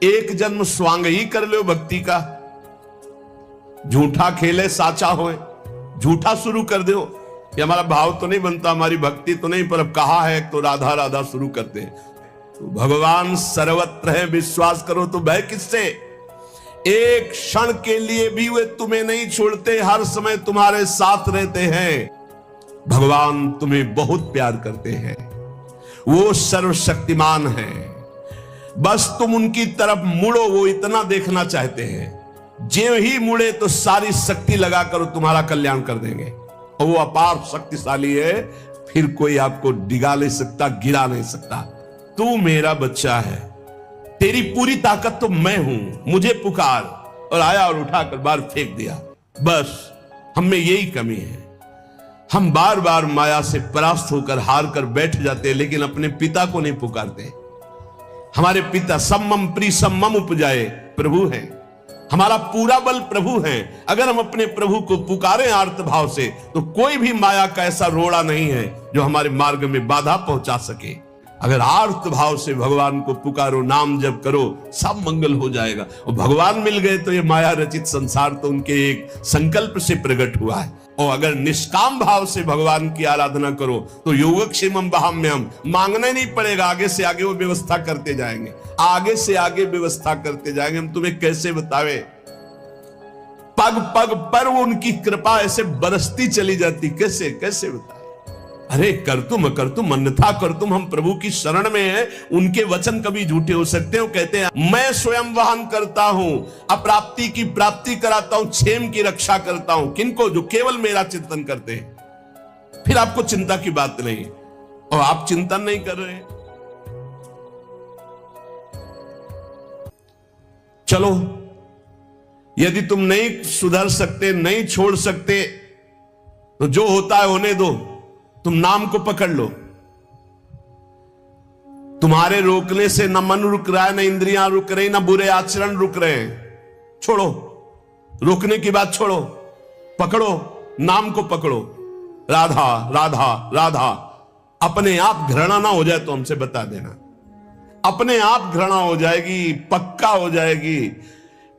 एक जन्म स्वांग ही कर लो भक्ति का। झूठा खेले साचा होए, झूठा शुरू कर दो कि हमारा भाव तो नहीं बनता, हमारी भक्ति तो नहीं, पर अब कहा है तो राधा राधा शुरू करते हैं। तो भगवान सर्वत्र है, विश्वास करो तो भय किससे। एक क्षण के लिए भी वे तुम्हें नहीं छोड़ते, हर समय तुम्हारे साथ रहते हैं। भगवान तुम्हें बहुत प्यार करते हैं, वो सर्वशक्तिमान है। बस तुम उनकी तरफ मुड़ो, वो इतना देखना चाहते हैं। जो ही मुड़े तो सारी शक्ति लगाकर तुम्हारा कल्याण कर देंगे, और वो अपार शक्तिशाली है, फिर कोई आपको डिगा नहीं सकता, गिरा नहीं सकता। तू मेरा बच्चा है, तेरी पूरी ताकत तो मैं हूं, मुझे पुकार। और आया और उठाकर बाहर फेंक दिया। बस हम में यही कमी है, हम बार बार माया से परास्त होकर हार कर बैठ जाते हैं, लेकिन अपने पिता को नहीं पुकारते। हमारे पिता सम्मम प्री सम्मम उपजाए प्रभु हैं, हमारा पूरा बल प्रभु हैं। अगर हम अपने प्रभु को पुकारें आर्त भाव से, तो कोई भी माया का ऐसा रोड़ा नहीं है जो हमारे मार्ग में बाधा पहुंचा सके। अगर आर्त भाव से भगवान को पुकारो, नाम जप करो, सब मंगल हो जाएगा। और भगवान मिल गए तो ये माया रचित संसार तो उनके एक संकल्प से प्रकट हुआ है। और अगर निष्काम भाव से भगवान की आराधना करो तो योगक्षेमम वहाम्यहम्, मांगना नहीं पड़ेगा, आगे से आगे वो व्यवस्था करते जाएंगे, आगे से आगे व्यवस्था करते जाएंगे। हम तुम्हें कैसे बतावे, पग पग पर वो उनकी कृपा ऐसे बरसती चली जाती, कैसे कैसे बताए। अरे कर तुम अन्यथा कर तुम, हम प्रभु की शरण में हैं, उनके वचन कभी झूठे हो सकते हो। कहते हैं मैं स्वयं वहन करता हूं, अप्राप्ति की प्राप्ति कराता हूं, क्षेम की रक्षा करता हूं। किनको? जो केवल मेरा चिंतन करते हैं। फिर आपको चिंता की बात नहीं, और आप चिंतन नहीं कर रहे हैं। चलो, यदि तुम नहीं सुधर सकते, नहीं छोड़ सकते, तो जो होता है होने दो, तुम नाम को पकड़ लो। तुम्हारे रोकने से न मन रुक रहा है, न इंद्रियां रुक रही, न बुरे आचरण रुक रहे हैं। छोड़ो, रोकने की बात छोड़ो, पकड़ो, नाम को पकड़ो। राधा राधा राधा। अपने आप घृणा ना हो जाए तो हमसे बता देना, अपने आप घृणा हो जाएगी, पक्का हो जाएगी।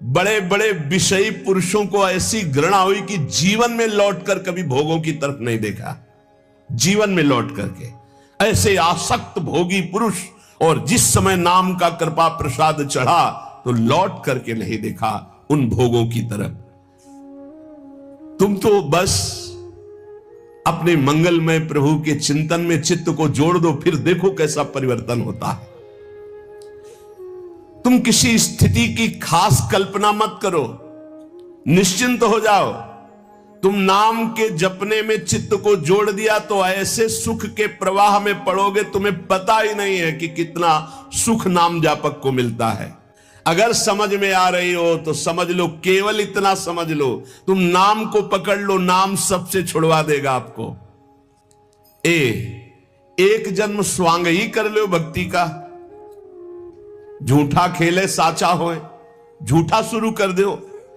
बड़े बड़े विषयी पुरुषों को ऐसी घृणा हुई कि जीवन में लौटकर कभी भोगों की तरफ नहीं देखा। जीवन में लौट करके ऐसे आसक्त भोगी पुरुष, और जिस समय नाम का कृपा प्रसाद चढ़ा तो लौट करके नहीं देखा उन भोगों की तरफ। तुम तो बस अपने मंगलमय प्रभु के चिंतन में चित्त को जोड़ दो, फिर देखो कैसा परिवर्तन होता है। तुम किसी स्थिति की खास कल्पना मत करो, निश्चिंत हो जाओ। तुम नाम के जपने में चित्त को जोड़ दिया तो ऐसे सुख के प्रवाह में पड़ोगे, तुम्हें पता ही नहीं है कि कितना सुख नाम जापक को मिलता है। अगर समझ में आ रही हो तो समझ लो, केवल इतना समझ लो, तुम नाम को पकड़ लो, नाम सबसे छुड़वा देगा आपको। एक जन्म स्वांग ही कर लो भक्ति का। झूठा खेले साचा होए, झूठा शुरू कर दो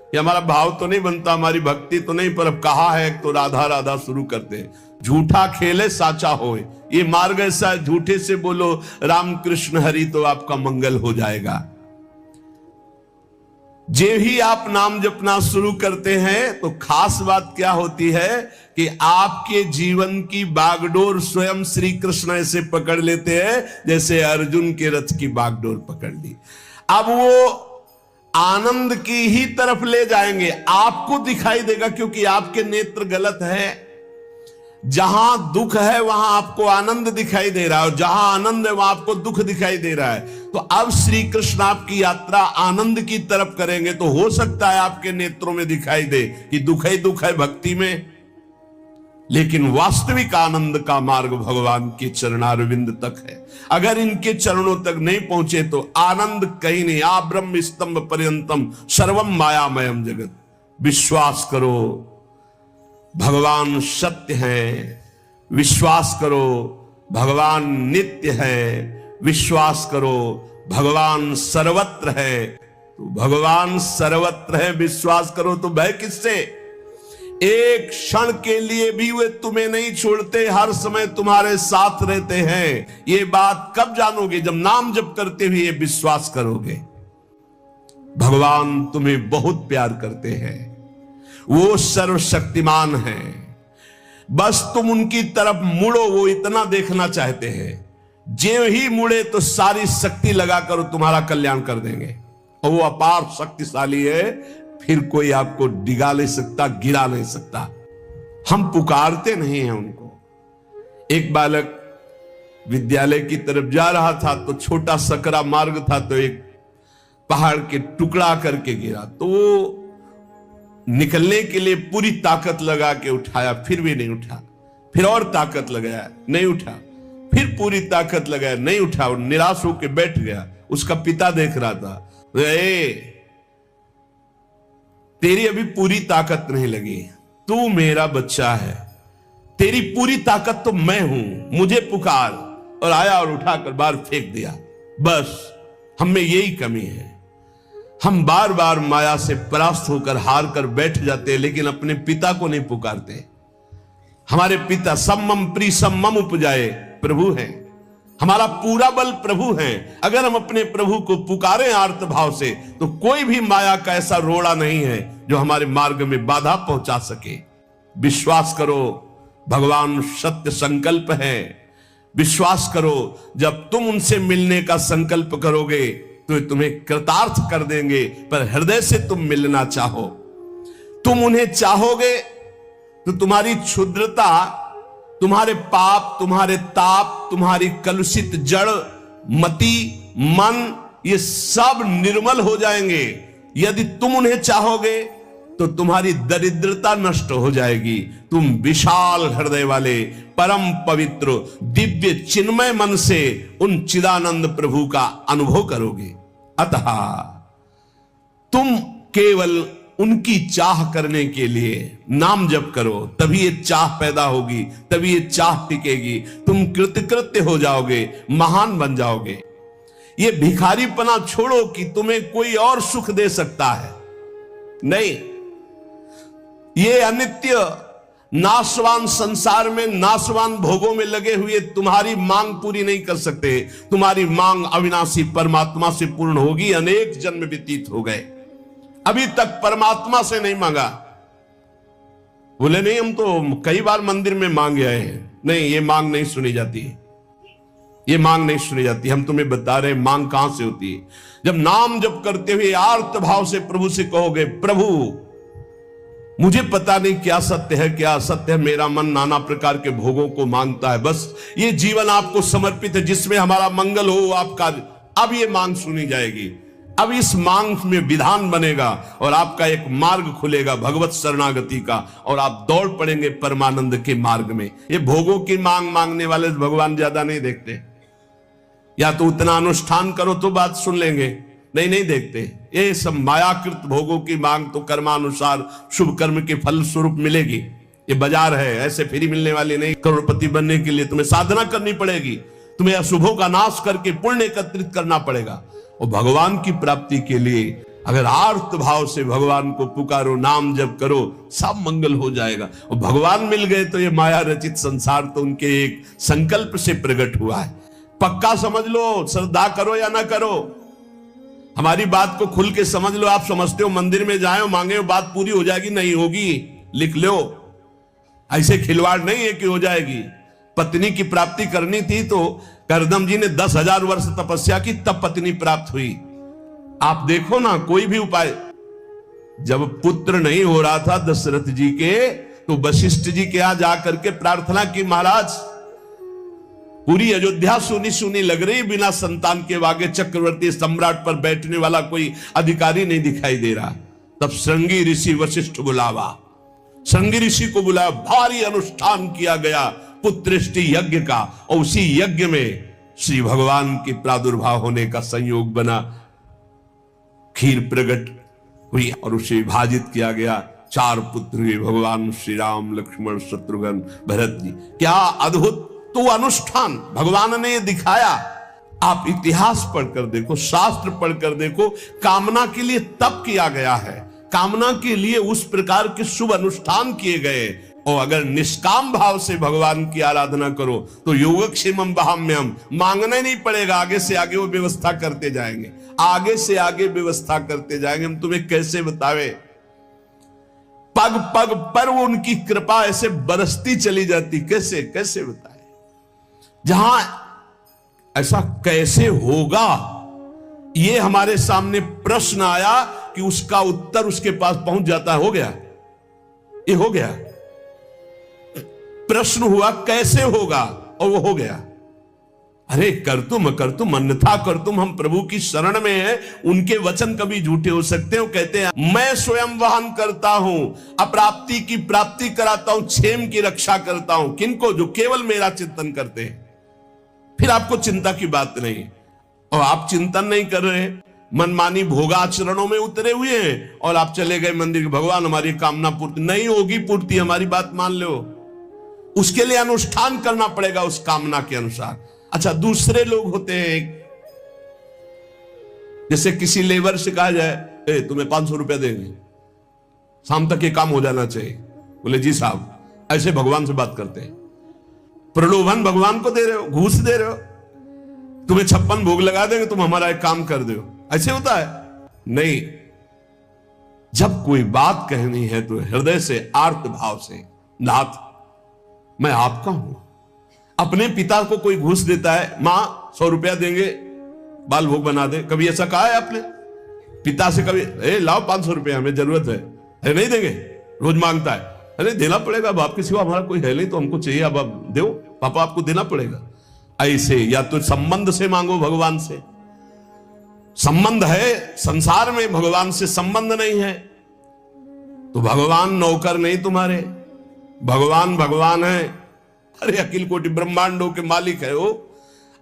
कि हमारा भाव तो नहीं बनता, हमारी भक्ति तो नहीं, पर अब कहा है तो राधा राधा शुरू करते हैं। झूठा खेले साचा होए, ये मार्ग ऐसा है। झूठे से बोलो राम कृष्ण हरि तो आपका मंगल हो जाएगा। जे ही आप नाम जपना शुरू करते हैं तो खास बात क्या होती है कि आपके जीवन की बागडोर स्वयं श्री कृष्ण ऐसे पकड़ लेते हैं जैसे अर्जुन के रथ की बागडोर पकड़ ली। अब वो आनंद की ही तरफ ले जाएंगे, आपको दिखाई देगा, क्योंकि आपके नेत्र गलत है। जहां दुख है वहां आपको आनंद दिखाई दे रहा है, और जहां आनंद है वहां आपको दुख दिखाई दे रहा है। तो अब श्री कृष्ण आपकी यात्रा आनंद की तरफ करेंगे, तो हो सकता है आपके नेत्रों में दिखाई दे कि दुख ही दुख है भक्ति में, लेकिन वास्तविक आनंद का मार्ग भगवान के चरणारविंद तक है। अगर इनके चरणों तक नहीं पहुंचे तो आनंद कहीं नहीं। आ ब्रह्म स्तंभ पर्यंतम सर्वम मायामयम जगत। विश्वास करो भगवान सत्य है, विश्वास करो भगवान नित्य है, विश्वास करो भगवान सर्वत्र है। तो भगवान सर्वत्र है, विश्वास करो तो भय किससे। एक क्षण के लिए भी वे तुम्हें नहीं छोड़ते, हर समय तुम्हारे साथ रहते हैं। ये बात कब जानोगे? जब नाम जप करते हुए ये विश्वास करोगे। भगवान तुम्हें बहुत प्यार करते हैं, वो सर्वशक्तिमान हैं। बस तुम उनकी तरफ मुड़ो, वो इतना देखना चाहते हैं। जो ही मुड़े तो सारी शक्ति लगाकर तुम्हारा कल्याण कर देंगे, और वो अपार शक्तिशाली है, फिर कोई आपको डिगा नहीं सकता, गिरा नहीं सकता। हम पुकारते नहीं हैं उनको। एक बालक विद्यालय की तरफ जा रहा था तो छोटा सकरा मार्ग था, तो एक पहाड़ के टुकड़ा करके गिरा, तो वो निकलने के लिए पूरी ताकत लगा के उठाया, फिर भी नहीं उठा। फिर और ताकत लगाया, नहीं उठा। फिर पूरी ताकत लगाया, नहीं उठा। और निराश होकर बैठ गया। उसका पिता देख रहा था, तेरी अभी पूरी ताकत नहीं लगी, तू मेरा बच्चा है, तेरी पूरी ताकत तो मैं हूं, मुझे पुकार। और आया और उठाकर बाहर फेंक दिया। बस हम में यही कमी है, हम बार बार माया से परास्त होकर हार कर बैठ जाते हैं, लेकिन अपने पिता को नहीं पुकारते। हमारे पिता सम्मम प्री सम्मम उपजाए प्रभु हैं, हमारा पूरा बल प्रभु हैं। अगर हम अपने प्रभु को पुकारें आर्त भाव से, तो कोई भी माया का ऐसा रोड़ा नहीं है जो हमारे मार्ग में बाधा पहुंचा सके। विश्वास करो, भगवान सत्य संकल्प है। विश्वास करो, जब तुम उनसे मिलने का संकल्प करोगे तो तुम्हें कृतार्थ कर देंगे, पर हृदय से तुम मिलना चाहो। तुम उन्हें चाहोगे तो तुम्हारी क्षुद्रता, तुम्हारे पाप, तुम्हारे ताप, तुम्हारी कलुषित जड़ मति, मन, ये सब निर्मल हो जाएंगे। यदि तुम उन्हें चाहोगे तो तुम्हारी दरिद्रता नष्ट हो जाएगी। तुम विशाल हृदय वाले, परम पवित्र, दिव्य चिन्मय मन से उन चिदानंद प्रभु का अनुभव करोगे। अतः तुम केवल उनकी चाह करने के लिए नाम जप करो, तभी ये चाह पैदा होगी, तभी ये चाह टिकेगी। तुम कृतकृत्य हो जाओगे, महान बन जाओगे। ये भिखारीपना छोड़ो कि तुम्हें कोई और सुख दे सकता है, नहीं। ये अनित्य नाशवान संसार में, नाशवान भोगों में लगे हुए तुम्हारी मांग पूरी नहीं कर सकते। तुम्हारी मांग अविनाशी परमात्मा से पूर्ण होगी। अनेक जन्म व्यतीत हो गए, अभी तक परमात्मा से नहीं मांगा। बोले नहीं, हम तो कई बार मंदिर में मांग आए हैं। नहीं, ये मांग नहीं सुनी जाती, ये मांग नहीं सुनी जाती। हम तुम्हें बता रहे हैं मांग कहां से होती है। जब नाम जप करते हुए आर्त भाव से प्रभु से कहोगे, प्रभु मुझे पता नहीं क्या सत्य है, क्या असत्य है, मेरा मन नाना प्रकार के भोगों को मांगता है, बस ये जीवन आपको समर्पित है, जिसमें हमारा मंगल हो आपका। अब ये मांग सुनी जाएगी। अब इस मांग में विधान बनेगा और आपका एक मार्ग खुलेगा भगवत शरणागति का, और आप दौड़ पड़ेंगे परमानंद के मार्ग में। ये भोगों की मांग मांगने वाले भगवान ज्यादा नहीं देखते। या तो उतना अनुष्ठान करो तो बात सुन लेंगे, नहीं देखते। ये सब मायाकृत भोगों की मांग तो कर्मानुसार शुभ कर्म के फल स्वरूप मिलेगी। ये बाजार है, ऐसे फ्री मिलने वाली नहीं। करोड़पति बनने के लिए तुम्हें साधना करनी पड़ेगी, तुम्हें अशुभों का नाश करके पुण्य एकत्रित करना पड़ेगा। और भगवान की प्राप्ति के लिए अगर आर्त भाव से भगवान को पुकारो, नाम जप करो, सब मंगल हो जाएगा। और भगवान मिल गए तो ये माया रचित संसार तो उनके एक संकल्प से प्रकट हुआ है। पक्का समझ लो, श्रद्धा करो या ना करो, हमारी बात को खुल के समझ लो। आप समझते हो मंदिर में जाए मांगे बात पूरी हो जाएगी, नहीं होगी, लिख लो। ऐसे खिलवाड़ नहीं है कि हो जाएगी। पत्नी की प्राप्ति करनी थी तो करदम जी ने 10,000 वर्ष तपस्या की, तब पत्नी प्राप्त हुई। आप देखो ना, कोई भी उपाय। जब पुत्र नहीं हो रहा था दशरथ जी के, तो वशिष्ठ जी के यहां जाकर के प्रार्थना की, महाराज पूरी अयोध्या सुनी सुनी लग रही, बिना संतान के आगे चक्रवर्ती सम्राट पर बैठने वाला कोई अधिकारी नहीं दिखाई दे रहा। तब श्रृंगी ऋषि वशिष्ठ बुलावा, श्रृंगी ऋषि को बुलाया, भारी अनुष्ठान किया गया पुत्रेष्टि यज्ञ का, और उसी यज्ञ में श्री भगवान के प्रादुर्भाव होने का संयोग बना। खीर प्रकट हुई और उसे विभाजित किया गया। 4 पुत्र हुए, भगवान श्री राम, लक्ष्मण, शत्रुघ्न, भरत जी। क्या अद्भुत तो अनुष्ठान भगवान ने दिखाया। आप इतिहास पढ़कर देखो, शास्त्र पढ़कर देखो, कामना के लिए तप किया गया है, कामना के लिए उस प्रकार के शुभ अनुष्ठान किए गए। और अगर निष्काम भाव से भगवान की आराधना करो तो योगक्षेमम वहाम्यम, मांगना ही नहीं पड़ेगा, आगे से आगे वो व्यवस्था करते जाएंगे, आगे से आगे व्यवस्था करते जाएंगे। हम तुम्हें कैसे बतावे, पग पग पर वो उनकी कृपा ऐसे बरसती चली जाती, कैसे कैसे बताए। जहां ऐसा कैसे होगा, ये हमारे सामने प्रश्न आया कि उसका उत्तर उसके पास पहुंच जाता है, हो गया, ये हो गया। प्रश्न हुआ कैसे होगा और वो हो गया। अरे कर तुम अन्यथा कर तुम, हम प्रभु की शरण में हैं, उनके वचन कभी झूठे हो सकते हो। कहते हैं मैं स्वयं वहन करता हूं, अप्राप्ति की प्राप्ति कराता हूं, क्षेम की रक्षा करता हूं, किनको, जो केवल मेरा चिंतन करते हैं। फिर आपको चिंता की बात नहीं, और आप चिंतन नहीं कर रहे, मनमानी भोगाचरणों में उतरे हुए हैं, और आप चले गए मंदिर के, भगवान हमारी कामना पूर्ति नहीं होगी, पूर्ति हमारी बात मान लो, उसके लिए अनुष्ठान करना पड़ेगा उस कामना के अनुसार। अच्छा, दूसरे लोग होते हैं, जैसे किसी लेबर से कहा जाए तुम्हें 500 रुपया देंगे, शाम तक ये काम हो जाना चाहिए, बोले जी साहब, ऐसे भगवान से बात करते हैं। प्रलोभन भगवान को दे रहे हो, घूस दे रहे हो, तुम्हें 56 भोग लगा देंगे, तुम हमारा एक काम कर दो, ऐसे होता है? नहीं, जब कोई बात कहनी है तो हृदय से, आर्त भाव से, नाथ मैं आपका हूं। अपने पिता को कोई घूस देता है, मां 100 रुपया देंगे बाल भोग बना दे, कभी ऐसा कहा है आपने पिता से? कभी लाओ 500 रुपया, हमें जरूरत है नहीं देंगे, रोज मांगता है, अरे देना पड़ेगा, अब आपके सिवा हमारा कोई है नहीं, तो हमको चाहिए, अब आप दो पापा, आपको देना पड़ेगा। ऐसे या तो संबंध से मांगो, भगवान से संबंध है संसार में, भगवान से संबंध नहीं है, तो भगवान नौकर नहीं तुम्हारे, भगवान भगवान है। अरे अखिल कोटि ब्रह्मांडों के मालिक है वो,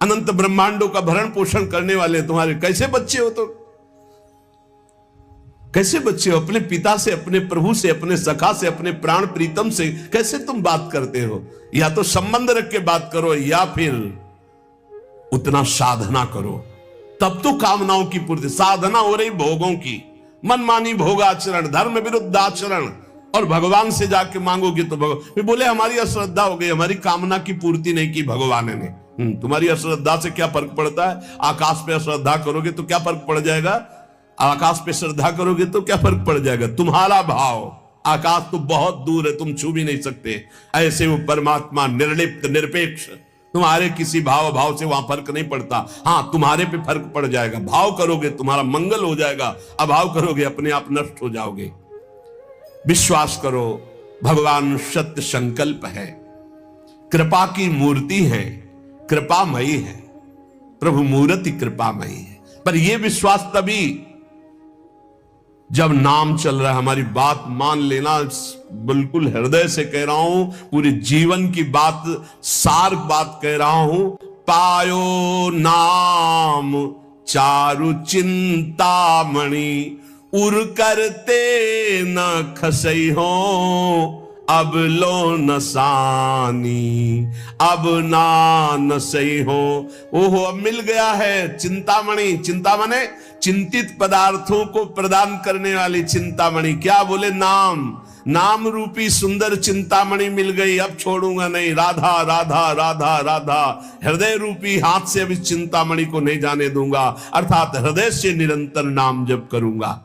अनंत ब्रह्मांडों का भरण पोषण करने वाले तुम्हारे, कैसे बच्चे हो? तो कैसे बच्चे हो? अपने पिता से, अपने प्रभु से, अपने सखा से, अपने प्राण प्रीतम से कैसे तुम बात करते हो? या तो संबंध रख के बात करो, या फिर उतना साधना करो, तब तो कामनाओं की पूर्ति। साधना हो रही भोगों की, मनमानी भोगाचरण, धर्म विरुद्ध आचरण, और भगवान से जाके मांगोगे तो भगवान बोले हमारी अश्रद्धा हो गई, हमारी कामना की पूर्ति नहीं की भगवान ने। तुम्हारी अश्रद्धा से क्या फर्क पड़ता है? आकाश पे अश्रद्धा करोगे तो क्या फर्क पड़ जाएगा? आकाश पे श्रद्धा करोगे तो क्या फर्क पड़ जाएगा? तुम्हारा भाव, आकाश तो बहुत दूर है, तुम छू भी नहीं सकते, ऐसे वो परमात्मा निर्लिप्त निरपेक्ष, तुम्हारे किसी भाव से वहां फर्क नहीं पड़ता। हाँ, तुम्हारे पे फर्क पड़ जाएगा, भाव करोगे तुम्हारा मंगल हो जाएगा, अभाव करोगे अपने आप नष्ट हो जाओगे। विश्वास करो, भगवान सत्य संकल्प है, कृपा की मूर्ति है, कृपामयी है, प्रभु मूर्ति कृपामयी है। पर यह विश्वास तभी जब नाम चल रहा है। हमारी बात मान लेना, बिल्कुल हृदय से कह रहा हूं, पूरे जीवन की बात, सार बात कह रहा हूं। पायो नाम चारु चिंतामणि, उर करते न खसई हो, अब लो नसानी, अब ना नसई हो। ओहो, अब मिल गया है चिंतामणि। चिंता माने चिंतित पदार्थों को प्रदान करने वाली चिंतामणि। क्या बोले? नाम, नाम रूपी सुंदर चिंतामणि मिल गई, अब छोड़ूंगा नहीं। राधा राधा राधा राधा, हृदय रूपी हाथ से अब इस चिंतामणि को नहीं जाने दूंगा, अर्थात हृदय से निरंतर नाम जप करूंगा।